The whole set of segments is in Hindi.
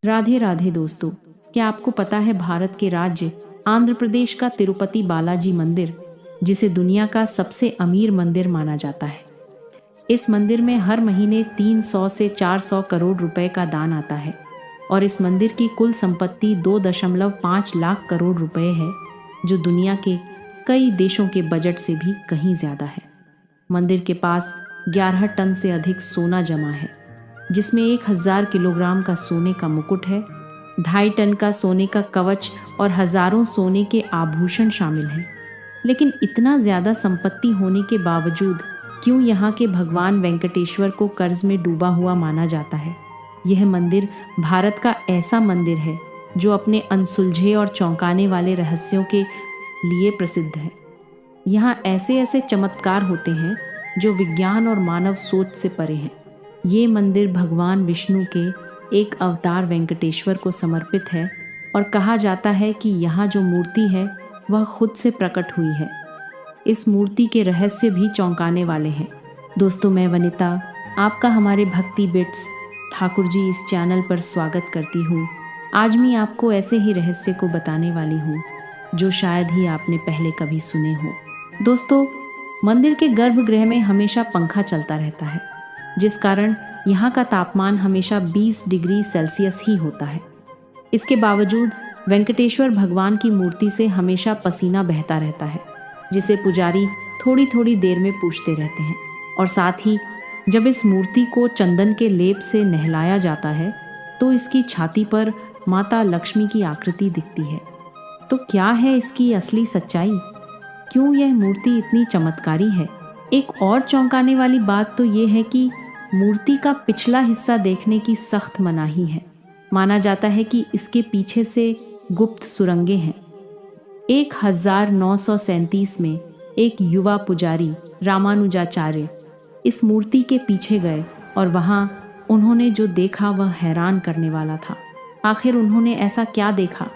राधे राधे दोस्तों, क्या आपको पता है भारत के राज्य आंध्र प्रदेश का तिरुपति बालाजी मंदिर, जिसे दुनिया का सबसे अमीर मंदिर माना जाता है। इस मंदिर में हर महीने 300 से 400 करोड़ रुपए का दान आता है और इस मंदिर की कुल संपत्ति 2.5 लाख करोड़ रुपए है, जो दुनिया के कई देशों के बजट से भी कहीं ज़्यादा है। मंदिर के पास 11 टन से अधिक सोना जमा है, जिसमें 1000 किलोग्राम का सोने का मुकुट है, 2.5 टन का सोने का कवच और हजारों सोने के आभूषण शामिल हैं। लेकिन इतना ज़्यादा संपत्ति होने के बावजूद क्यों यहाँ के भगवान वेंकटेश्वर को कर्ज में डूबा हुआ माना जाता है? यह मंदिर भारत का ऐसा मंदिर है जो अपने अनसुलझे और चौंकाने वाले रहस्यों के लिए प्रसिद्ध है। यहाँ ऐसे ऐसे चमत्कार होते हैं जो विज्ञान और मानव सोच से परे हैं। ये मंदिर भगवान विष्णु के एक अवतार वेंकटेश्वर को समर्पित है और कहा जाता है कि यहाँ जो मूर्ति है वह खुद से प्रकट हुई है। इस मूर्ति के रहस्य भी चौंकाने वाले हैं। दोस्तों, मैं वनिता आपका हमारे भक्ति बिट्स ठाकुर जी इस चैनल पर स्वागत करती हूँ। आज मैं आपको ऐसे ही रहस्य को बताने वाली हूँ जो शायद ही आपने पहले कभी सुने हो। दोस्तों, मंदिर के गर्भगृह में हमेशा पंखा चलता रहता है, जिस कारण यहाँ का तापमान हमेशा 20 डिग्री सेल्सियस ही होता है। इसके बावजूद वेंकटेश्वर भगवान की मूर्ति से हमेशा पसीना बहता रहता है, जिसे पुजारी थोड़ी थोड़ी देर में पूछते रहते हैं। और साथ ही जब इस मूर्ति को चंदन के लेप से नहलाया जाता है तो इसकी छाती पर माता लक्ष्मी की आकृति दिखती है। तो क्या है इसकी असली सच्चाई? क्यों यह मूर्ति इतनी चमत्कारी है? एक और चौंकाने वाली बात तो ये है कि मूर्ति का पिछला हिस्सा देखने की सख्त मनाही है। माना जाता है कि इसके पीछे से गुप्त सुरंगें हैं। 1937 में एक युवा पुजारी रामानुजाचार्य इस मूर्ति के पीछे गए और वहाँ उन्होंने जो देखा वह हैरान करने वाला था। आखिर उन्होंने ऐसा क्या देखा?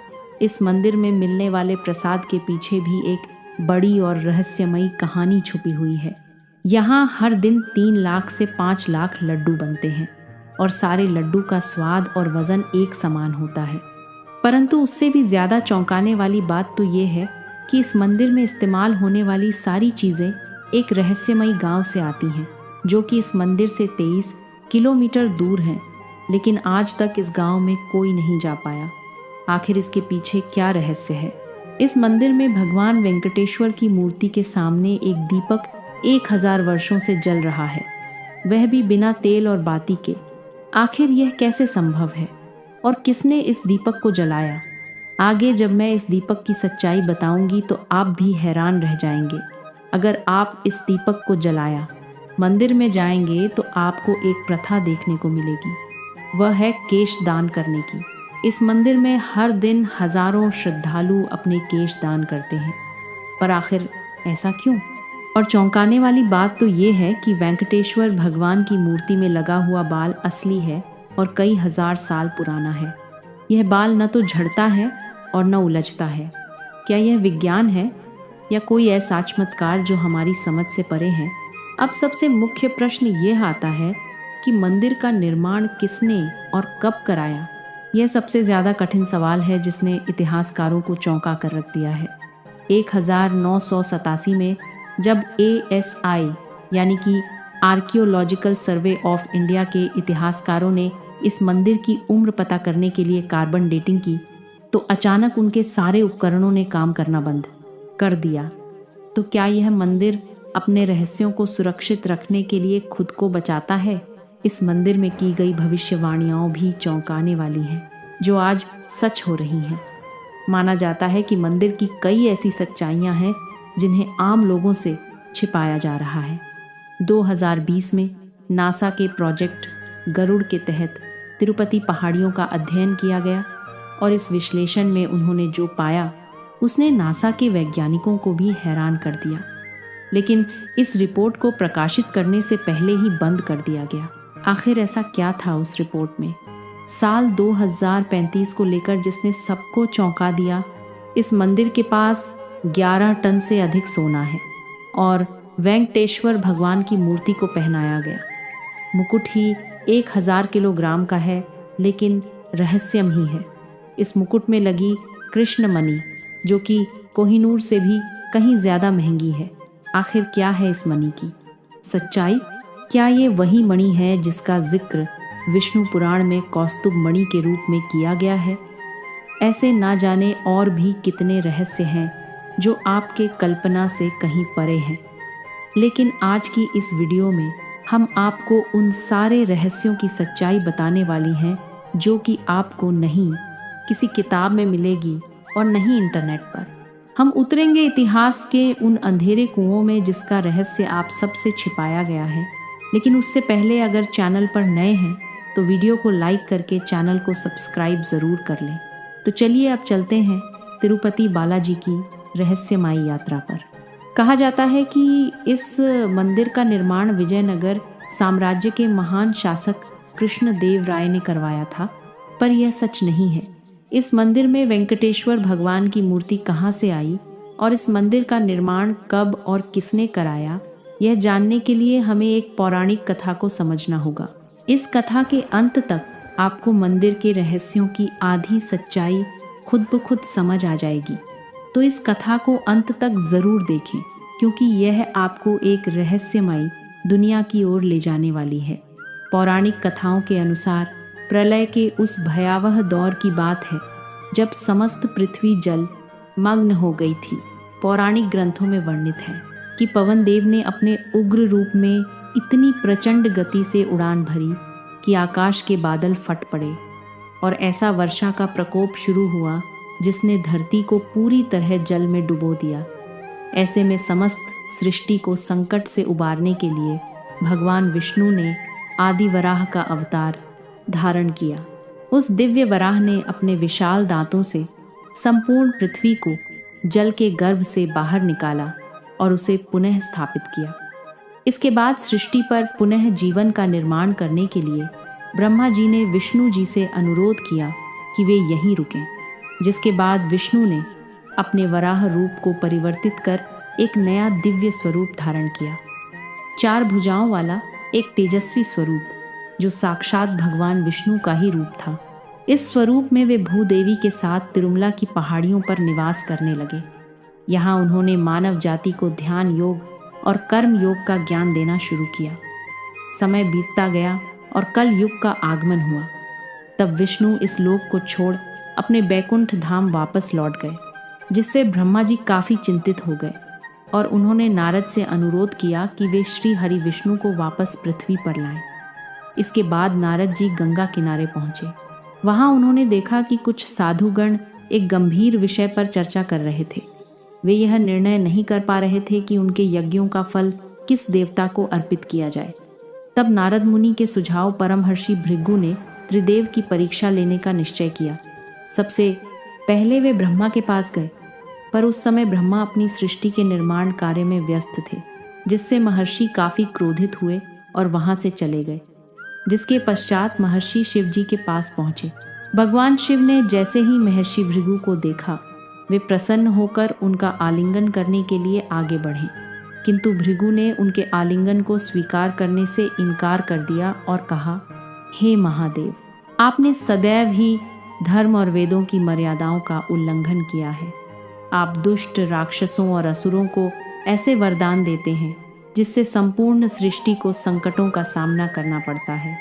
इस मंदिर में मिलने वाले प्रसाद के पीछे भी एक बड़ी और रहस्यमयी कहानी छुपी हुई है। यहाँ हर दिन 3 लाख से 5 लाख लड्डू बनते हैं और सारे लड्डू का स्वाद और वजन एक समान होता है। परंतु उससे भी ज़्यादा चौंकाने वाली बात तो ये है कि इस मंदिर में इस्तेमाल होने वाली सारी चीज़ें एक रहस्यमयी गांव से आती हैं, जो कि इस मंदिर से 23 किलोमीटर दूर हैं। लेकिन आज तक इस गांव में कोई नहीं जा पाया। आखिर इसके पीछे क्या रहस्य है? इस मंदिर में भगवान वेंकटेश्वर की मूर्ति के सामने एक दीपक 1000 वर्षों से जल रहा है, वह भी बिना तेल और बाती के। आखिर यह कैसे संभव है और किसने इस दीपक को जलाया? आगे जब मैं इस दीपक की सच्चाई बताऊंगी तो आप भी हैरान रह जाएंगे। अगर आप इस दीपक को जलाया मंदिर में जाएंगे तो आपको एक प्रथा देखने को मिलेगी, वह है केश दान करने की। इस मंदिर में हर दिन हजारों श्रद्धालु अपने केश दान करते हैं, पर आखिर ऐसा क्यों? और चौंकाने वाली बात तो ये है कि वेंकटेश्वर भगवान की मूर्ति में लगा हुआ बाल असली है और कई हजार साल पुराना है। यह बाल न तो झड़ता है और न उलझता है। क्या यह विज्ञान है या कोई ऐसा चमत्कार जो हमारी समझ से परे है? अब सबसे मुख्य प्रश्न यह आता है कि मंदिर का निर्माण किसने और कब कराया? यह सबसे ज़्यादा कठिन सवाल है जिसने इतिहासकारों को चौंका कर रख दिया है। 1987 में जब ASI यानी कि आर्कियोलॉजिकल सर्वे ऑफ इंडिया के इतिहासकारों ने इस मंदिर की उम्र पता करने के लिए कार्बन डेटिंग की, तो अचानक उनके सारे उपकरणों ने काम करना बंद कर दिया। तो क्या यह मंदिर अपने रहस्यों को सुरक्षित रखने के लिए खुद को बचाता है? इस मंदिर में की गई भविष्यवाणियाँ भी चौंकाने वाली हैं, जो आज सच हो रही हैं। माना जाता है कि मंदिर की कई ऐसी सच्चाइयाँ हैं जिन्हें आम लोगों से छिपाया जा रहा है। 2020 में नासा के प्रोजेक्ट गरुड़ के तहत तिरुपति पहाड़ियों का अध्ययन किया गया और इस विश्लेषण में उन्होंने जो पाया उसने नासा के वैज्ञानिकों को भी हैरान कर दिया। लेकिन इस रिपोर्ट को प्रकाशित करने से पहले ही बंद कर दिया गया। आखिर ऐसा क्या था उस रिपोर्ट में? साल 2035 को लेकर जिसने सबको चौंका दिया। इस मंदिर के पास 11 टन से अधिक सोना है और वेंकटेश्वर भगवान की मूर्ति को पहनाया गया मुकुट ही 1000 किलोग्राम का है, लेकिन रहस्यम ही है। इस मुकुट में लगी कृष्ण मणि, जो कि कोहिनूर से भी कहीं ज़्यादा महंगी है, आखिर क्या है इस मणि की सच्चाई? क्या ये वही मणि है जिसका जिक्र विष्णु पुराण में कौस्तुभ मणि के रूप में किया गया है? ऐसे ना जाने और भी कितने रहस्य हैं जो आपके कल्पना से कहीं परे हैं। लेकिन आज की इस वीडियो में हम आपको उन सारे रहस्यों की सच्चाई बताने वाली हैं जो कि आपको नहीं किसी किताब में मिलेगी और नहीं इंटरनेट पर। हम उतरेंगे इतिहास के उन अंधेरे कुओं में जिसका रहस्य आप सबसे छिपाया गया है। लेकिन उससे पहले अगर चैनल पर नए हैं तो वीडियो को लाइक करके चैनल को सब्सक्राइब ज़रूर कर लें। तो चलिए अब चलते हैं तिरुपति बालाजी की रहस्यमयी यात्रा पर। कहा जाता है कि इस मंदिर का निर्माण विजयनगर साम्राज्य के महान शासक कृष्णदेव राय ने करवाया था, पर यह सच नहीं है। इस मंदिर में वेंकटेश्वर भगवान की मूर्ति कहाँ से आई और इस मंदिर का निर्माण कब और किसने कराया, यह जानने के लिए हमें एक पौराणिक कथा को समझना होगा। इस कथा के अंत तक आपको मंदिर के रहस्यों की आधी सच्चाई खुद ब खुद समझ आ जाएगी। तो इस कथा को अंत तक ज़रूर देखें, क्योंकि यह आपको एक रहस्यमयी दुनिया की ओर ले जाने वाली है। पौराणिक कथाओं के अनुसार प्रलय के उस भयावह दौर की बात है जब समस्त पृथ्वी जल मग्न हो गई थी। पौराणिक ग्रंथों में वर्णित है कि पवन देव ने अपने उग्र रूप में इतनी प्रचंड गति से उड़ान भरी कि आकाश के बादल फट पड़े और ऐसा वर्षा का प्रकोप शुरू हुआ जिसने धरती को पूरी तरह जल में डुबो दिया। ऐसे में समस्त सृष्टि को संकट से उबारने के लिए भगवान विष्णु ने आदि वराह का अवतार धारण किया। उस दिव्य वराह ने अपने विशाल दांतों से संपूर्ण पृथ्वी को जल के गर्भ से बाहर निकाला और उसे पुनः स्थापित किया। इसके बाद सृष्टि पर पुनः जीवन का निर्माण करने के लिए ब्रह्मा जी ने विष्णु जी से अनुरोध किया कि वे यहीं रुकें, जिसके बाद विष्णु ने अपने वराह रूप को परिवर्तित कर एक नया दिव्य स्वरूप धारण किया। 4 भुजाओं वाला एक तेजस्वी स्वरूप जो साक्षात भगवान विष्णु का ही रूप था। इस स्वरूप में वे भूदेवी के साथ तिरुमला की पहाड़ियों पर निवास करने लगे। यहाँ उन्होंने मानव जाति को ध्यान योग और कर्म योग का ज्ञान देना शुरू किया। समय बीतता गया और कल युग का आगमन हुआ। तब विष्णु इस लोक को छोड़ अपने बैकुंठ धाम वापस लौट गए, जिससे ब्रह्मा जी काफ़ी चिंतित हो गए और उन्होंने नारद से अनुरोध किया कि वे श्री हरि विष्णु को वापस पृथ्वी पर लाएं। इसके बाद नारद जी गंगा किनारे पहुँचे। वहाँ उन्होंने देखा कि कुछ साधुगण एक गंभीर विषय पर चर्चा कर रहे थे। वे यह निर्णय नहीं कर पा रहे थे कि उनके यज्ञों का फल किस देवता को अर्पित किया जाए। तब नारद मुनि के सुझाव परमहर्षि भृगु ने त्रिदेव की परीक्षा लेने का निश्चय किया। सबसे पहले वे ब्रह्मा के पास गए, पर उस समय ब्रह्मा अपनी सृष्टि के निर्माण कार्य में व्यस्त थे, जिससे महर्षि काफ़ी क्रोधित हुए और वहाँ से चले गए। जिसके पश्चात महर्षि शिव जी के पास पहुँचे। भगवान शिव ने जैसे ही महर्षि भृगु को देखा, वे प्रसन्न होकर उनका आलिंगन करने के लिए आगे बढ़े, किंतु भृगु ने उनके आलिंगन को स्वीकार करने से इनकार कर दिया और कहा, हे महादेव, आपने सदैव ही धर्म और वेदों की मर्यादाओं का उल्लंघन किया है। आप दुष्ट राक्षसों और असुरों को ऐसे वरदान देते हैं जिससे संपूर्ण सृष्टि को संकटों का सामना करना पड़ता है,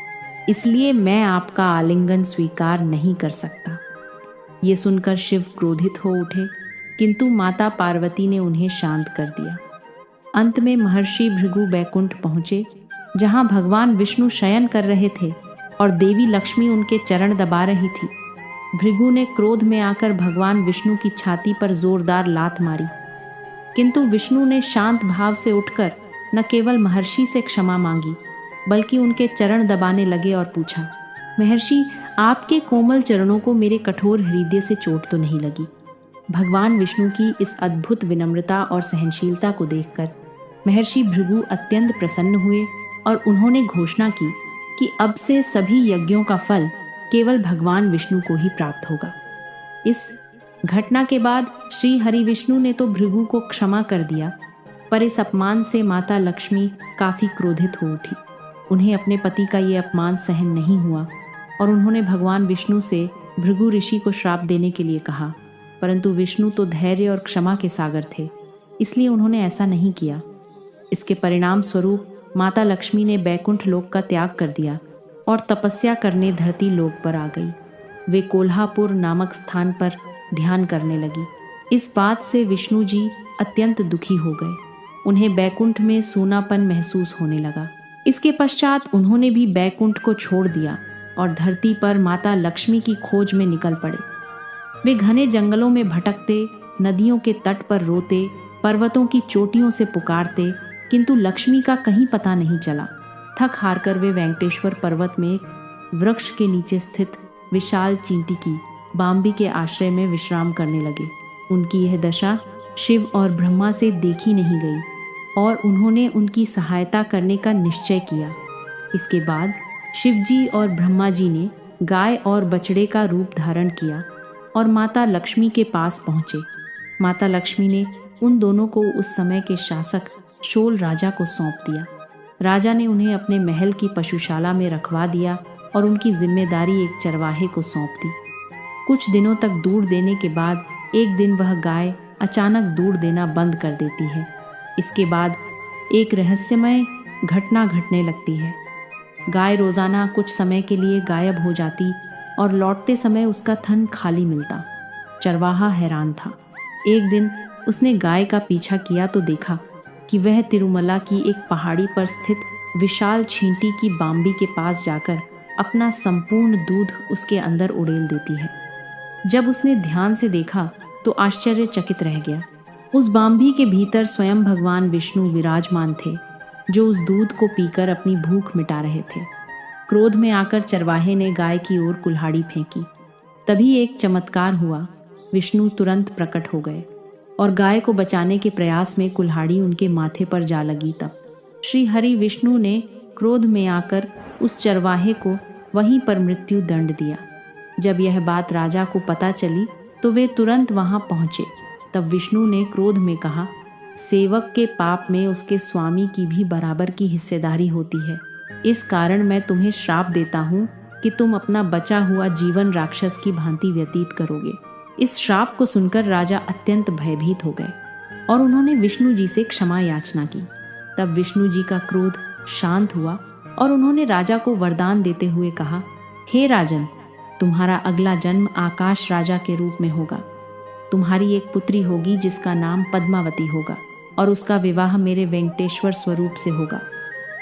इसलिए मैं आपका आलिंगन स्वीकार नहीं कर सकता। ये सुनकर शिव क्रोधित हो उठे, किंतु माता पार्वती ने उन्हें शांत कर दिया। अंत में महर्षि भृगु बैकुंठ पहुँचे, जहाँ भगवान विष्णु शयन कर रहे थे और देवी लक्ष्मी उनके चरण दबा रही थी। भृगु ने क्रोध में आकर भगवान विष्णु की छाती पर जोरदार लात मारी, किंतु विष्णु ने शांत भाव से उठकर न केवल महर्षि से क्षमा मांगी, बल्कि उनके चरण दबाने लगे और पूछा, महर्षि, आपके कोमल चरणों को मेरे कठोर हृदय से चोट तो नहीं लगी? भगवान विष्णु की इस अद्भुत विनम्रता और सहनशीलता को देखकर महर्षि भृगु अत्यंत प्रसन्न हुए और उन्होंने घोषणा की कि अब से सभी यज्ञों का फल केवल भगवान विष्णु को ही प्राप्त होगा। इस घटना के बाद श्री हरि विष्णु ने तो भृगु को क्षमा कर दिया, पर इस अपमान से माता लक्ष्मी काफ़ी क्रोधित हो उठी। उन्हें अपने पति का ये अपमान सहन नहीं हुआ और उन्होंने भगवान विष्णु से भृगु ऋषि को श्राप देने के लिए कहा, परंतु विष्णु तो धैर्य और क्षमा के सागर थे, इसलिए उन्होंने ऐसा नहीं किया। इसके परिणाम स्वरूप माता लक्ष्मी ने बैकुंठ लोक का त्याग कर दिया और तपस्या करने धरती लोक पर आ गई। वे कोल्हापुर नामक स्थान पर ध्यान करने लगी। इस बात से विष्णु जी अत्यंत दुखी हो गए। उन्हें बैकुंठ में सूनापन महसूस होने लगा। इसके पश्चात उन्होंने भी बैकुंठ को छोड़ दिया और धरती पर माता लक्ष्मी की खोज में निकल पड़े। वे घने जंगलों में भटकते, नदियों के तट पर रोते, पर्वतों की चोटियों से पुकारते, किंतु लक्ष्मी का कहीं पता नहीं चला। थक हार कर वे वेंकटेश्वर पर्वत में एक वृक्ष के नीचे स्थित विशाल चींटी की बाम्बी के आश्रय में विश्राम करने लगे। उनकी यह दशा शिव और ब्रह्मा से देखी नहीं गई और उन्होंने उनकी सहायता करने का निश्चय किया। इसके बाद शिवजी और ब्रह्मा जी ने गाय और बछड़े का रूप धारण किया और माता लक्ष्मी के पास पहुँचे। माता लक्ष्मी ने उन दोनों को उस समय के शासक शोल राजा को सौंप दिया। राजा ने उन्हें अपने महल की पशुशाला में रखवा दिया और उनकी जिम्मेदारी एक चरवाहे को सौंप दी। कुछ दिनों तक दूध देने के बाद एक दिन वह गाय अचानक दूध देना बंद कर देती है। इसके बाद एक रहस्यमय घटना घटने लगती है। गाय रोजाना कुछ समय के लिए गायब हो जाती और लौटते समय उसका थन खाली मिलता। चरवाहा हैरान था। एक दिन उसने गाय का पीछा किया तो देखा कि वह तिरुमला की एक पहाड़ी पर स्थित विशाल छींटी की बाम्बी के पास जाकर अपना संपूर्ण दूध उसके अंदर उड़ेल देती है। जब उसने ध्यान से देखा तो आश्चर्यचकित रह गया। उस बाम्बी के भीतर स्वयं भगवान विष्णु विराजमान थे, जो उस दूध को पीकर अपनी भूख मिटा रहे थे। क्रोध में आकर चरवाहे ने गाय की ओर कुल्हाड़ी फेंकी। तभी एक चमत्कार हुआ। विष्णु तुरंत प्रकट हो गए और गाय को बचाने के प्रयास में कुल्हाड़ी उनके माथे पर जा लगी। तब श्री हरि विष्णु ने क्रोध में आकर उस चरवाहे को वहीं पर मृत्यु दंड दिया। जब यह बात राजा को पता चली तो वे तुरंत वहां पहुंचे। तब विष्णु ने क्रोध में कहा, सेवक के पाप में उसके स्वामी की भी बराबर की हिस्सेदारी होती है। इस कारण मैं तुम्हें श्राप देता हूँ कि तुम अपना बचा हुआ जीवन राक्षस की भांति व्यतीत करोगे। इस श्राप को सुनकर राजा अत्यंत भयभीत हो गए और उन्होंने विष्णु जी से क्षमा याचना की। तब विष्णु जी का क्रोध शांत हुआ और उन्होंने राजा को वरदान देते हुए कहा, हे राजन, तुम्हारा अगला जन्म आकाश राजा के रूप में होगा। तुम्हारी एक पुत्री होगी जिसका नाम पद्मावती होगा और उसका विवाह मेरे वेंकटेश्वर स्वरूप से होगा।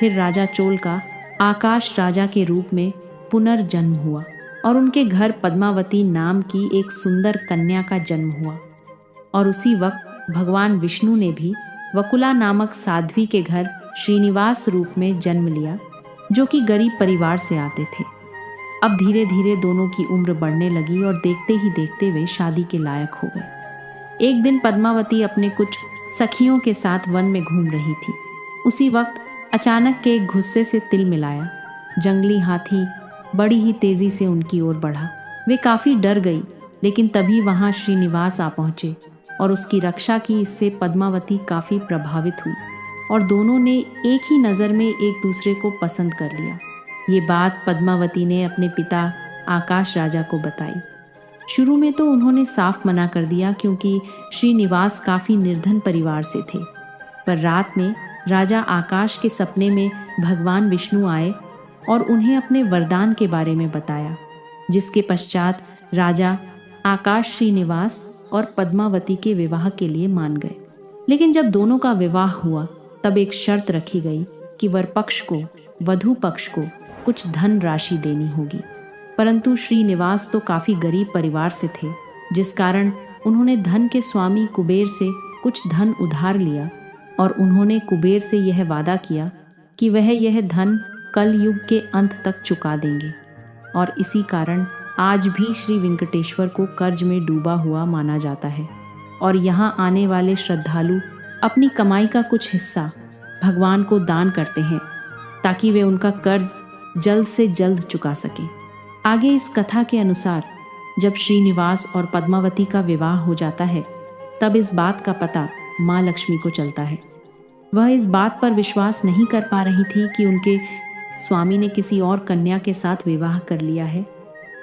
फिर राजा चोल का आकाश राजा के रूप में पुनर्जन्म हुआ और उनके घर पद्मावती नाम की एक सुंदर कन्या का जन्म हुआ। और उसी वक्त भगवान विष्णु ने भी वकुला नामक साध्वी के घर श्रीनिवास रूप में जन्म लिया, जो कि गरीब परिवार से आते थे। अब धीरे धीरे दोनों की उम्र बढ़ने लगी और देखते ही देखते वे शादी के लायक हो गए। एक दिन पद्मावती अपने कुछ सखियों के साथ वन में घूम रही थी। उसी वक्त अचानक के एक गुस्से से तिल मिलाया। जंगली हाथी बड़ी ही तेजी से उनकी ओर बढ़ा। वे काफी डर गई, लेकिन तभी वहां श्रीनिवास आ पहुंचे और उसकी रक्षा की। इससे पद्मावती काफी प्रभावित हुई और दोनों ने एक ही नज़र में एक दूसरे को पसंद कर लिया। ये बात पद्मावती ने अपने पिता आकाश राजा को बताई। शुरू में तो उन्होंने साफ मना कर दिया, क्योंकि श्रीनिवास काफ़ी निर्धन परिवार से थे। पर रात में राजा आकाश के सपने में भगवान विष्णु आए और उन्हें अपने वरदान के बारे में बताया, जिसके पश्चात राजा आकाश श्रीनिवास और पद्मावती के विवाह के लिए मान गए। लेकिन जब दोनों का विवाह हुआ तब एक शर्त रखी गई कि वर पक्ष को वधू पक्ष को कुछ धन राशि देनी होगी। परंतु श्रीनिवास तो काफ़ी गरीब परिवार से थे, जिस कारण उन्होंने धन के स्वामी कुबेर से कुछ धन उधार लिया और उन्होंने कुबेर से यह वादा किया कि वह यह धन कल युग के अंत तक चुका देंगे। और इसी कारण आज भी श्री वेंकटेश्वर को कर्ज में डूबा हुआ माना जाता है और यहाँ आने वाले श्रद्धालु अपनी कमाई का कुछ हिस्सा भगवान को दान करते हैं, ताकि वे उनका कर्ज जल्द से जल्द चुका सकें। आगे इस कथा के अनुसार जब श्रीनिवास और पद्मावती का विवाह हो जाता है, तब इस बात का पता माँ लक्ष्मी को चलता है। वह इस बात पर विश्वास नहीं कर पा रही थी कि उनके स्वामी ने किसी और कन्या के साथ विवाह कर लिया है,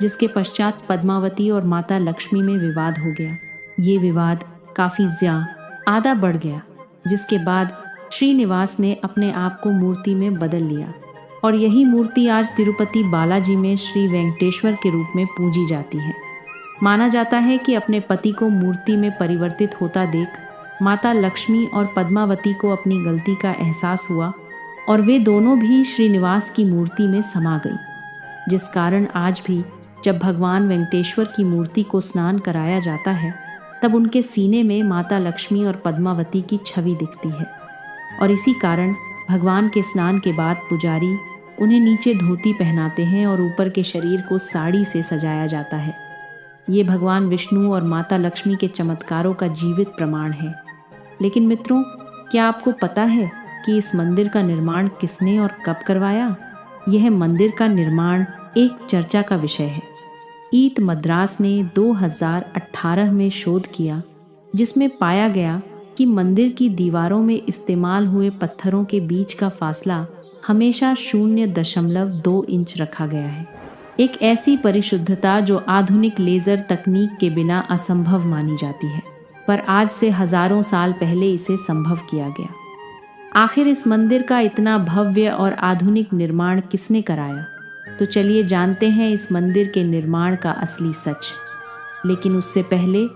जिसके पश्चात पद्मावती और माता लक्ष्मी में विवाद हो गया। ये विवाद काफ़ी ज़्यादा बढ़ गया, जिसके बाद श्रीनिवास ने अपने आप को मूर्ति में बदल लिया और यही मूर्ति आज तिरुपति बालाजी में श्री वेंकटेश्वर के रूप में पूजी जाती है। माना जाता है कि अपने पति को मूर्ति में परिवर्तित होता देख माता लक्ष्मी और पद्मावती को अपनी गलती का एहसास हुआ और वे दोनों भी श्रीनिवास की मूर्ति में समा गई, जिस कारण आज भी जब भगवान वेंकटेश्वर की मूर्ति को स्नान कराया जाता है तब उनके सीने में माता लक्ष्मी और पद्मावती की छवि दिखती है। और इसी कारण भगवान के स्नान के बाद पुजारी उन्हें नीचे धोती पहनाते हैं और ऊपर के शरीर को साड़ी से सजाया जाता है। ये भगवान विष्णु और माता लक्ष्मी के चमत्कारों का जीवित प्रमाण है। लेकिन मित्रों, क्या आपको पता है कि इस मंदिर का निर्माण किसने और कब करवाया? यह मंदिर का निर्माण एक चर्चा का विषय है। ईट मद्रास ने 2018 में शोध किया, जिसमें पाया गया कि मंदिर की दीवारों में इस्तेमाल हुए पत्थरों के बीच का फासला हमेशा 0.2 इंच रखा गया है। एक ऐसी परिशुद्धता जो आधुनिक लेज़र तकनीक के बिना असंभव मानी जाती है, पर आज से हजारों साल पहले इसे संभव किया गया। आखिर इस मंदिर का इतना भव्य और आधुनिक निर्माण किसने कराया? तो चलिए जानते हैं इस मंदिर के निर्माण का असली सच। लेकिन उससे पहले,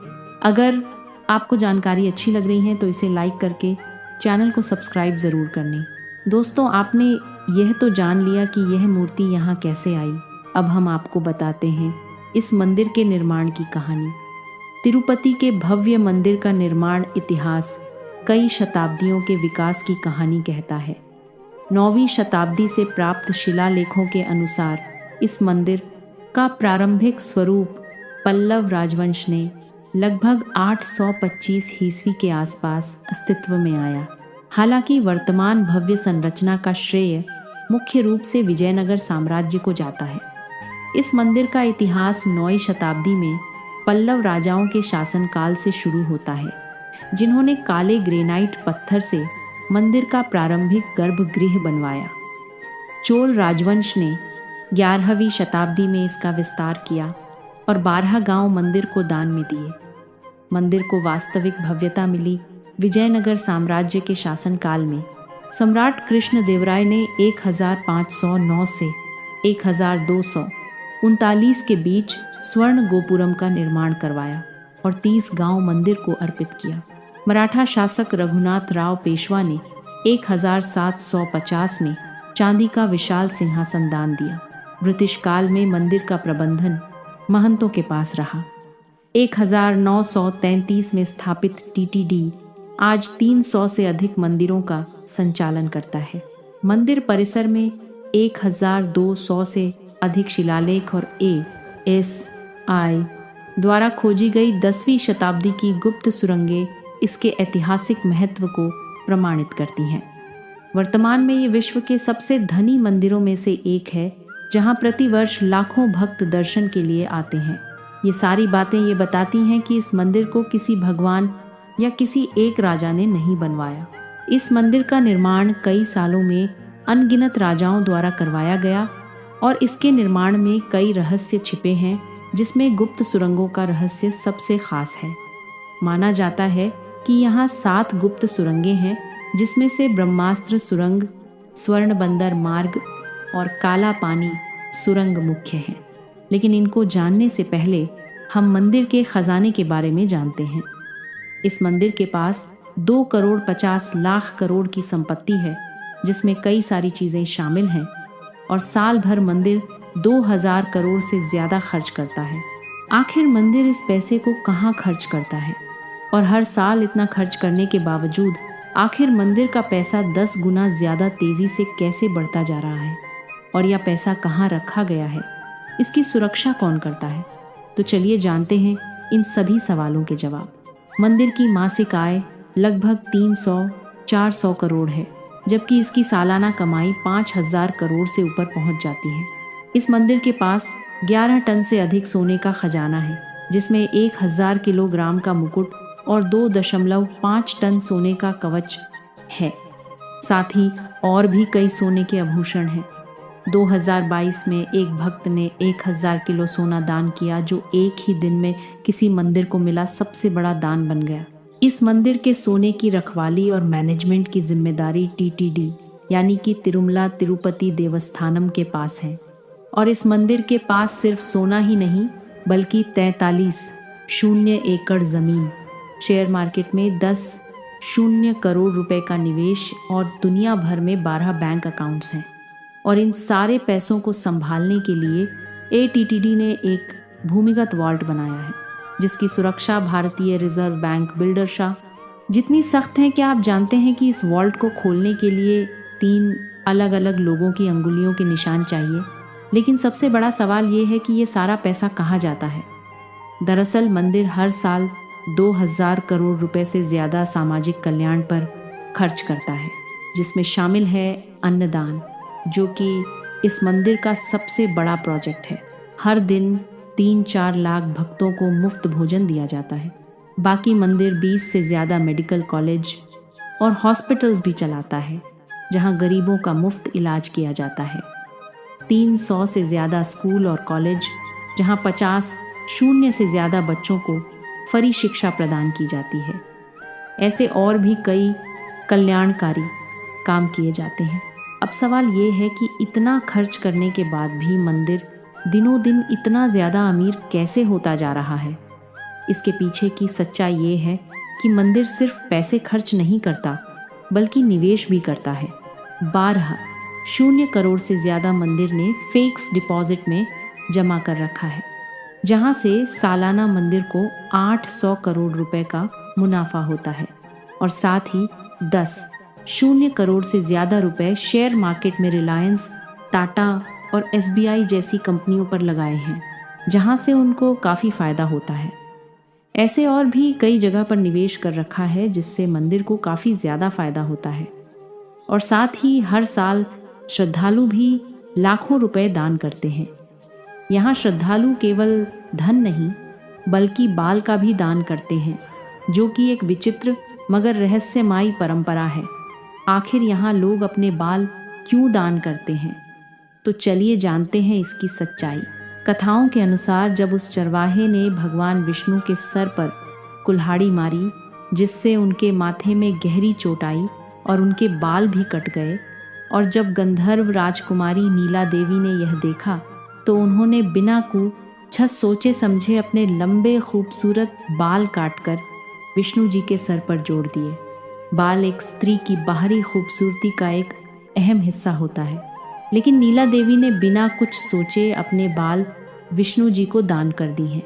अगर आपको जानकारी अच्छी लग रही है तो इसे लाइक करके चैनल को सब्सक्राइब ज़रूर करने। दोस्तों, आपने यह तो जान लिया कि यह मूर्ति यहाँ कैसे आई। अब हम आपको बताते हैं इस मंदिर के निर्माण की कहानी। तिरुपति के भव्य मंदिर का निर्माण इतिहास कई शताब्दियों के विकास की कहानी कहता है। 9वीं शताब्दी से प्राप्त शिलालेखों के अनुसार इस मंदिर का प्रारंभिक स्वरूप पल्लव राजवंश ने लगभग 825 ईस्वी के आसपास अस्तित्व में आया। हालांकि वर्तमान भव्य संरचना का श्रेय मुख्य रूप से विजयनगर साम्राज्य को जाता है। इस मंदिर का इतिहास 9वीं शताब्दी में पल्लव राजाओं के शासनकाल से शुरू होता है, जिन्होंने काले ग्रेनाइट पत्थर से मंदिर का प्रारंभिक गर्भगृह बनवाया। चोल राजवंश ने 11वीं शताब्दी में इसका विस्तार किया और 12 गांव मंदिर को दान में दिए। मंदिर को वास्तविक भव्यता मिली विजयनगर साम्राज्य के शासनकाल में। सम्राट कृष्णदेवराय ने 1509 से 1239 के बीच स्वर्ण गोपुरम का निर्माण करवाया और 30 गांव मंदिर को अर्पित किया। मराठा शासक रघुनाथ राव पेशवा ने 1750 में चांदी का विशाल सिंहासन दान दिया। ब्रिटिश काल में मंदिर का प्रबंधन महंतों के पास रहा। 1933 में स्थापित टीटीडी आज 300 से अधिक मंदिरों का संचालन करता है। मंदिर परिसर में 1200 से अधिक शिलालेख और ASI द्वारा खोजी गई 10वीं शताब्दी की गुप्त सुरंगें इसके ऐतिहासिक महत्व को प्रमाणित करती हैं। वर्तमान में ये विश्व के सबसे धनी मंदिरों में से एक है, जहां प्रतिवर्ष लाखों भक्त दर्शन के लिए आते हैं। ये सारी बातें ये बताती हैं कि इस मंदिर को किसी भगवान या किसी एक राजा ने नहीं बनवाया। इस मंदिर का निर्माण कई सालों में अनगिनत राजाओं द्वारा करवाया गया और इसके निर्माण में कई रहस्य छिपे हैं, जिसमें गुप्त सुरंगों का रहस्य सबसे खास है। माना जाता है कि यहाँ 7 गुप्त सुरंगें हैं, जिसमें से ब्रह्मास्त्र सुरंग, स्वर्ण बंदर मार्ग और काला पानी सुरंग मुख्य हैं। लेकिन इनको जानने से पहले हम मंदिर के खजाने के बारे में जानते हैं। इस मंदिर के पास 2,50,00,000 करोड़ की संपत्ति है, जिसमें कई सारी चीज़ें शामिल हैं और साल भर मंदिर 2000 करोड़ से ज़्यादा खर्च करता है। आखिर मंदिर इस पैसे को कहाँ खर्च करता है और हर साल इतना खर्च करने के बावजूद आखिर मंदिर का पैसा 10 गुना ज़्यादा तेज़ी से कैसे बढ़ता जा रहा है और यह पैसा कहाँ रखा गया है? इसकी सुरक्षा कौन करता है? तो चलिए जानते हैं इन सभी सवालों के जवाब। मंदिर की मासिक आय लगभग 300-400 करोड़ है, जबकि इसकी सालाना कमाई 5000 करोड़ से ऊपर पहुंच जाती है। इस मंदिर के पास 11 टन से अधिक सोने का खजाना है, जिसमें 1000 किलोग्राम का मुकुट और 2.5 टन सोने का कवच है। साथ ही और भी कई सोने के आभूषण हैं। 2022 में एक भक्त ने 1000 किलो सोना दान किया, जो एक ही दिन में किसी मंदिर को मिला सबसे बड़ा दान बन गया। इस मंदिर के सोने की रखवाली और मैनेजमेंट की जिम्मेदारी टीटीडी यानी कि तिरुमला तिरुपति देवस्थानम के पास है। और इस मंदिर के पास सिर्फ सोना ही नहीं बल्कि 43 एकड़ ज़मीन, शेयर मार्केट में 10 करोड़ रुपए का निवेश और दुनिया भर में 12 बैंक अकाउंट्स हैं। और इन सारे पैसों को संभालने के लिए एटीटीडी ने एक भूमिगत वॉल्ट बनाया है, जिसकी सुरक्षा भारतीय रिजर्व बैंक बिल्डर शाह जितनी सख्त है कि आप जानते हैं कि इस वॉल्ट को खोलने के लिए 3 अलग अलग लोगों की अंगुलियों के निशान चाहिए। लेकिन सबसे बड़ा सवाल ये है कि ये सारा पैसा कहाँ जाता है। दरअसल मंदिर हर साल 2000 करोड़ रुपए से ज़्यादा सामाजिक कल्याण पर खर्च करता है, जिसमें शामिल है अन्नदान, जो कि इस मंदिर का सबसे बड़ा प्रोजेक्ट है। हर दिन 3-4 लाख भक्तों को मुफ्त भोजन दिया जाता है। बाकी मंदिर 20 से ज़्यादा मेडिकल कॉलेज और हॉस्पिटल्स भी चलाता है, जहां गरीबों का मुफ्त इलाज किया जाता है। 300 से ज़्यादा स्कूल और कॉलेज, जहां 50 से ज़्यादा बच्चों को फ्री शिक्षा प्रदान की जाती है। ऐसे और भी कई कल्याणकारी काम किए जाते हैं। अब सवाल ये है कि इतना खर्च करने के बाद भी मंदिर दिनों दिन इतना ज़्यादा अमीर कैसे होता जा रहा है। इसके पीछे की सच्चाई ये है कि मंदिर सिर्फ पैसे खर्च नहीं करता बल्कि निवेश भी करता है। 12 करोड़ से ज़्यादा मंदिर ने फिक्स डिपॉजिट में जमा कर रखा है, जहां से सालाना मंदिर को 800 करोड़ रुपए का मुनाफा होता है। और साथ ही 10 करोड़ से ज़्यादा रुपए शेयर मार्केट में रिलायंस, टाटा और SBI जैसी कंपनियों पर लगाए हैं, जहां से उनको काफ़ी फ़ायदा होता है। ऐसे और भी कई जगह पर निवेश कर रखा है, जिससे मंदिर को काफ़ी ज़्यादा फ़ायदा होता है। और साथ ही हर साल श्रद्धालु भी लाखों रुपए दान करते हैं। यहाँ श्रद्धालु केवल धन नहीं बल्कि बाल का भी दान करते हैं, जो कि एक विचित्र मगर रहस्यमयी परंपरा है। आखिर यहाँ लोग अपने बाल क्यों दान करते हैं? तो चलिए जानते हैं इसकी सच्चाई। कथाओं के अनुसार जब उस चरवाहे ने भगवान विष्णु के सर पर कुल्हाड़ी मारी, जिससे उनके माथे में गहरी चोट आई और उनके बाल भी कट गए, और जब गंधर्व राजकुमारी नीला देवी ने यह देखा तो उन्होंने बिना कुछ सोचे समझे अपने लंबे खूबसूरत बाल काटकर विष्णु जी के सर पर जोड़ दिए। बाल एक स्त्री की बाहरी खूबसूरती का एक अहम हिस्सा होता है, लेकिन नीला देवी ने बिना कुछ सोचे अपने बाल विष्णु जी को दान कर दी हैं,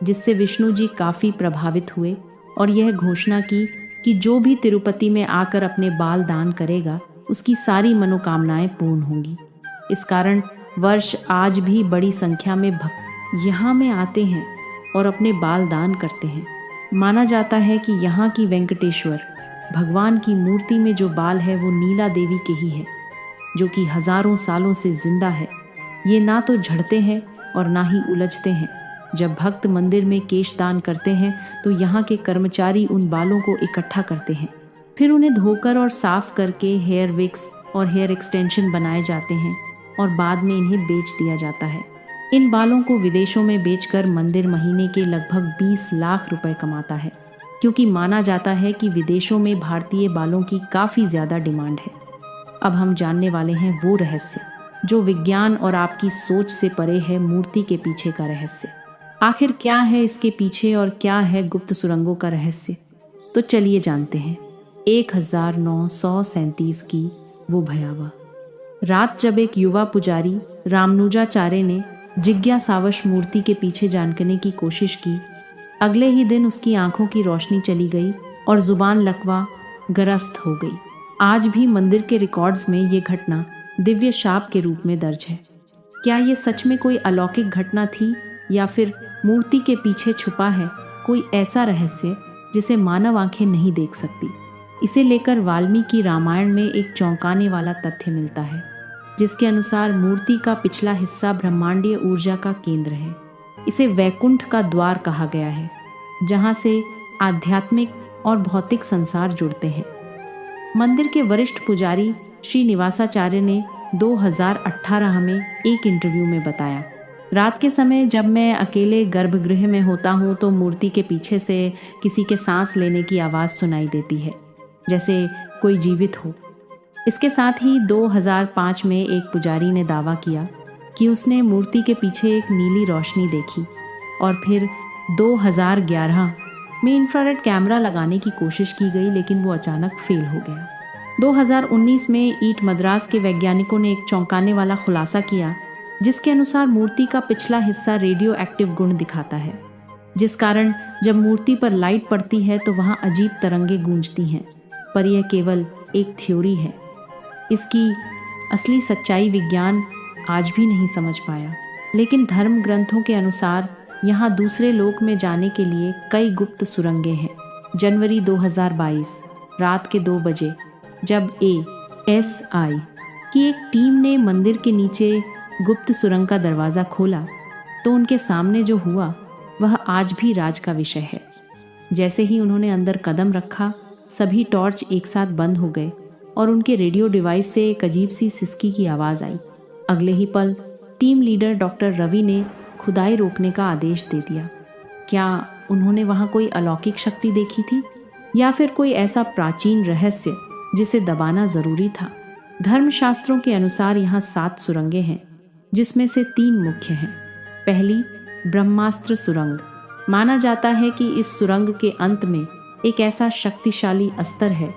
जिससे विष्णु जी काफ़ी प्रभावित हुए और यह घोषणा की कि जो भी तिरुपति में आकर अपने बाल दान करेगा उसकी सारी मनोकामनाएं पूर्ण होंगी। इस कारण वर्ष आज भी बड़ी संख्या में भक्त यहाँ में आते हैं और अपने बाल दान करते हैं। माना जाता है कि यहाँ की वेंकटेश्वर भगवान की मूर्ति में जो बाल है वो नीला देवी के ही है, जो कि हजारों सालों से जिंदा है। ये ना तो झड़ते हैं और ना ही उलझते हैं। जब भक्त मंदिर में केश दान करते हैं तो यहाँ के कर्मचारी उन बालों को इकट्ठा करते हैं, फिर उन्हें धोकर और साफ करके हेयर विक्स और हेयर एक्सटेंशन बनाए जाते हैं और बाद में इन्हें बेच दिया जाता है। इन बालों को विदेशों में बेचकर मंदिर महीने के लगभग 20 लाख रुपए कमाता है, क्योंकि माना जाता है कि विदेशों में भारतीय बालों की काफ़ी ज़्यादा डिमांड है। अब हम जानने वाले हैं वो रहस्य जो विज्ञान और आपकी सोच से परे है, मूर्ति के पीछे का रहस्य। आखिर क्या है इसके पीछे और क्या है गुप्त सुरंगों का रहस्य? तो चलिए जानते हैं। 1937 की वो भयावह रात, जब एक युवा पुजारी रामानुजाचार्य ने जिज्ञासावश मूर्ति के पीछे जानने की कोशिश की, अगले ही दिन उसकी आंखों की रोशनी चली गई और जुबान लकवा ग्रस्त हो गई। आज भी मंदिर के रिकॉर्ड्स में ये घटना दिव्य शाप के रूप में दर्ज है। क्या ये सच में कोई अलौकिक घटना थी या फिर मूर्ति के पीछे छुपा है कोई ऐसा रहस्य जिसे मानव आंखें नहीं देख सकती? इसे लेकर वाल्मीकि रामायण में एक चौंकाने वाला तथ्य मिलता है, जिसके अनुसार मूर्ति का पिछला हिस्सा ब्रह्मांडीय ऊर्जा का केंद्र है। इसे वैकुंठ का द्वार कहा गया है, जहाँ से आध्यात्मिक और भौतिक संसार जुड़ते हैं। मंदिर के वरिष्ठ पुजारी श्री निवासाचार्य ने 2018 में एक इंटरव्यू में बताया, रात के समय जब मैं अकेले गर्भगृह में होता हूँ तो मूर्ति के पीछे से किसी के सांस लेने की आवाज़ सुनाई देती है, जैसे कोई जीवित हो। इसके साथ ही 2005 में एक पुजारी ने दावा किया कि उसने मूर्ति के पीछे एक नीली रोशनी देखी और फिर 2011 में इंफ्रारेड कैमरा लगाने की कोशिश की गई, लेकिन वो अचानक फेल हो गया। 2019 में ईट मद्रास के वैज्ञानिकों ने एक चौंकाने वाला खुलासा किया, जिसके अनुसार मूर्ति का पिछला हिस्सा रेडियो एक्टिव गुण दिखाता है, जिस कारण जब मूर्ति पर लाइट पड़ती है तो वहाँ अजीब तरंगे गूंजती हैं। पर यह केवल एक थ्योरी है, इसकी असली सच्चाई विज्ञान आज भी नहीं समझ पाया। लेकिन धर्म ग्रंथों के अनुसार यहाँ दूसरे लोक में जाने के लिए कई गुप्त सुरंगें हैं। जनवरी 2022 रात के 2 बजे जब ASI की एक टीम ने मंदिर के नीचे गुप्त सुरंग का दरवाज़ा खोला तो उनके सामने जो हुआ वह आज भी राज का विषय है। जैसे ही उन्होंने अंदर कदम रखा, सभी टॉर्च एक साथ बंद हो गए और उनके रेडियो डिवाइस से एक अजीब सी सिसकी की आवाज़ आई। अगले ही पल टीम लीडर डॉक्टर रवि ने खुदाई रोकने का आदेश दे दिया। क्या उन्होंने वहाँ कोई अलौकिक शक्ति देखी थी या फिर कोई ऐसा प्राचीन रहस्य जिसे दबाना ज़रूरी था? धर्मशास्त्रों के अनुसार यहाँ 7 सुरंगें हैं, जिसमें से 3 मुख्य हैं। पहली ब्रह्मास्त्र सुरंग। माना जाता है कि इस सुरंग के अंत में एक ऐसा शक्तिशाली अस्त्र है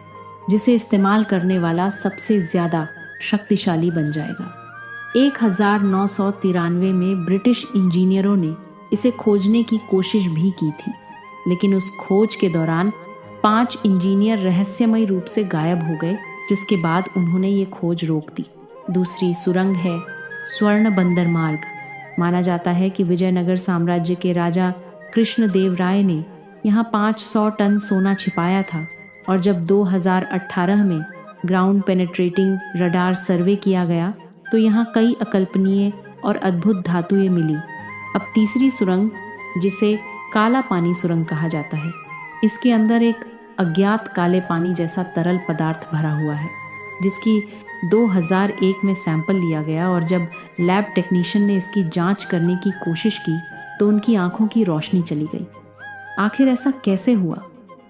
जिसे इस्तेमाल करने वाला सबसे ज़्यादा शक्तिशाली बन जाएगा। 1993 में ब्रिटिश इंजीनियरों ने इसे खोजने की कोशिश भी की थी, लेकिन उस खोज के दौरान 5 इंजीनियर रहस्यमय रूप से गायब हो गए, जिसके बाद उन्होंने ये खोज रोक दी। दूसरी सुरंग है स्वर्ण बंदर मार्ग। माना जाता है कि विजयनगर साम्राज्य के राजा कृष्णदेव राय ने यहाँ 500 टन सोना छिपाया था और जब 2018 में ग्राउंड पेनेट्रेटिंग रडार सर्वे किया गया तो यहाँ कई अकल्पनीय और अद्भुत धातुएं मिली। अब तीसरी सुरंग, जिसे काला पानी सुरंग कहा जाता है, इसके अंदर एक अज्ञात काले पानी जैसा तरल पदार्थ भरा हुआ है, जिसकी 2001 में सैंपल लिया गया और जब लैब टेक्नीशियन ने इसकी जांच करने की कोशिश की तो उनकी आंखों की रोशनी चली गई। आखिर ऐसा कैसे हुआ?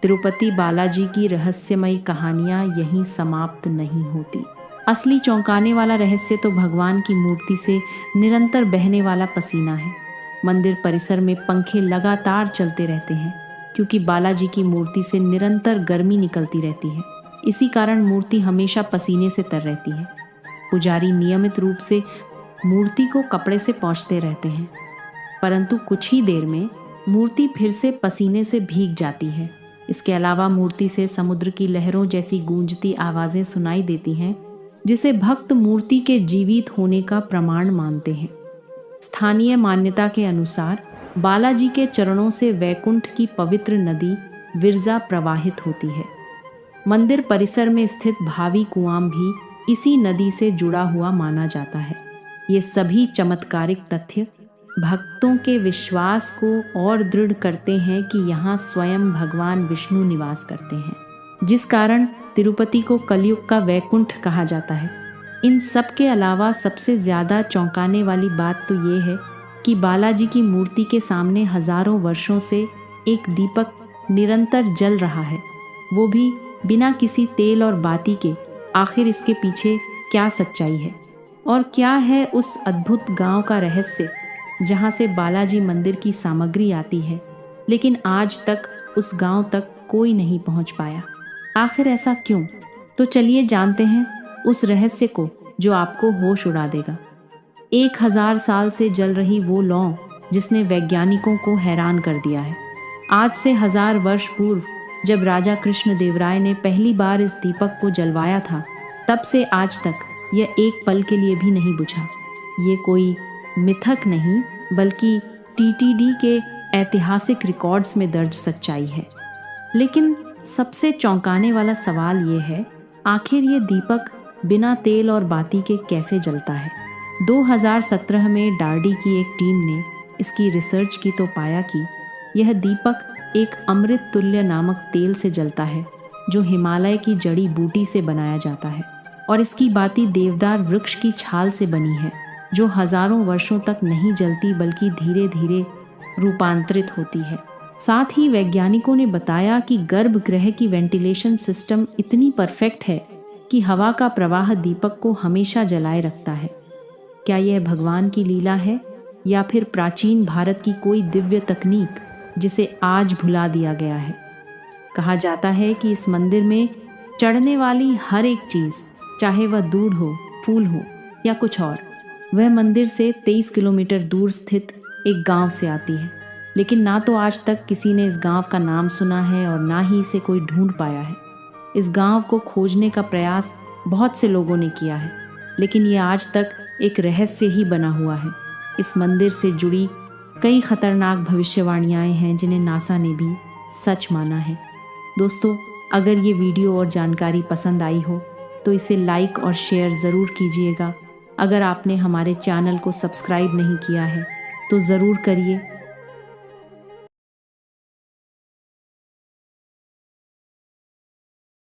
तिरुपति बालाजी की रहस्यमयी कहानियां यहीं समाप्त नहीं होती। असली चौंकाने वाला रहस्य तो भगवान की मूर्ति से निरंतर बहने वाला पसीना है। मंदिर परिसर में पंखे लगातार चलते रहते हैं क्योंकि बालाजी की मूर्ति से निरंतर गर्मी निकलती रहती है। इसी कारण मूर्ति हमेशा पसीने से तर रहती है। पुजारी नियमित रूप से मूर्ति को कपड़े से पोंछते रहते हैं, परंतु कुछ ही देर में मूर्ति फिर से पसीने से भीग जाती है। इसके अलावा मूर्ति से समुद्र की लहरों जैसी गूंजती आवाज़ें सुनाई देती हैं, जिसे भक्त मूर्ति के जीवित होने का प्रमाण मानते हैं। स्थानीय मान्यता के अनुसार बालाजी के चरणों से वैकुंठ की पवित्र नदी विरजा प्रवाहित होती है। मंदिर परिसर में स्थित भावी कुआं भी इसी नदी से जुड़ा हुआ माना जाता है। ये सभी चमत्कारिक तथ्य भक्तों के विश्वास को और दृढ़ करते हैं कि यहाँ स्वयं भगवान विष्णु निवास करते हैं, जिस कारण तिरुपति को कलयुग का वैकुंठ कहा जाता है। इन सब के अलावा सबसे ज़्यादा चौंकाने वाली बात तो ये है कि बालाजी की मूर्ति के सामने हजारों वर्षों से एक दीपक निरंतर जल रहा है, वो भी बिना किसी तेल और बाती के। आखिर इसके पीछे क्या सच्चाई है और क्या है उस अद्भुत गांव का रहस्य जहां से बालाजी मंदिर की सामग्री आती है, लेकिन आज तक उस गांव तक कोई नहीं पहुंच पाया। आखिर ऐसा क्यों? तो चलिए जानते हैं उस रहस्य को जो आपको होश उड़ा देगा। 1000 साल से जल रही वो लौ जिसने वैज्ञानिकों को हैरान कर दिया है। आज से 1000 वर्ष पूर्व जब राजा कृष्णदेव राय ने पहली बार इस दीपक को जलवाया था, तब से आज तक यह एक पल के लिए भी नहीं बुझा। ये कोई मिथक नहीं बल्कि TTD के ऐतिहासिक रिकॉर्ड्स में दर्ज सच्चाई है। लेकिन सबसे चौंकाने वाला सवाल ये है, आखिर ये दीपक बिना तेल और बाती के कैसे जलता है? 2017 में डार्डी की एक टीम ने इसकी रिसर्च की तो पाया कि यह दीपक एक अमृत तुल्य नामक तेल से जलता है, जो हिमालय की जड़ी बूटी से बनाया जाता है और इसकी बाती देवदार वृक्ष की छाल से बनी है, जो हजारों वर्षों तक नहीं जलती बल्कि धीरे धीरे रूपांतरित होती है। साथ ही वैज्ञानिकों ने बताया कि गर्भगृह की वेंटिलेशन सिस्टम इतनी परफेक्ट है कि हवा का प्रवाह दीपक को हमेशा जलाए रखता है। क्या यह भगवान की लीला है या फिर प्राचीन भारत की कोई दिव्य तकनीक जिसे आज भुला दिया गया है? कहा जाता है कि इस मंदिर में चढ़ने वाली हर एक चीज, चाहे वह दूध हो, फूल हो या कुछ और, वह मंदिर से 23 किलोमीटर दूर स्थित एक गांव से आती है। लेकिन ना तो आज तक किसी ने इस गांव का नाम सुना है और ना ही इसे कोई ढूंढ पाया है। इस गांव को खोजने का प्रयास बहुत से लोगों ने किया है, लेकिन ये आज तक एक रहस्य ही बना हुआ है। इस मंदिर से जुड़ी कई खतरनाक भविष्यवाणियां हैं जिन्हें नासा ने भी सच माना है। दोस्तों, अगर ये वीडियो और जानकारी पसंद आई हो तो इसे लाइक और शेयर ज़रूर कीजिएगा। अगर आपने हमारे चैनल को सब्सक्राइब नहीं किया है तो ज़रूर करिए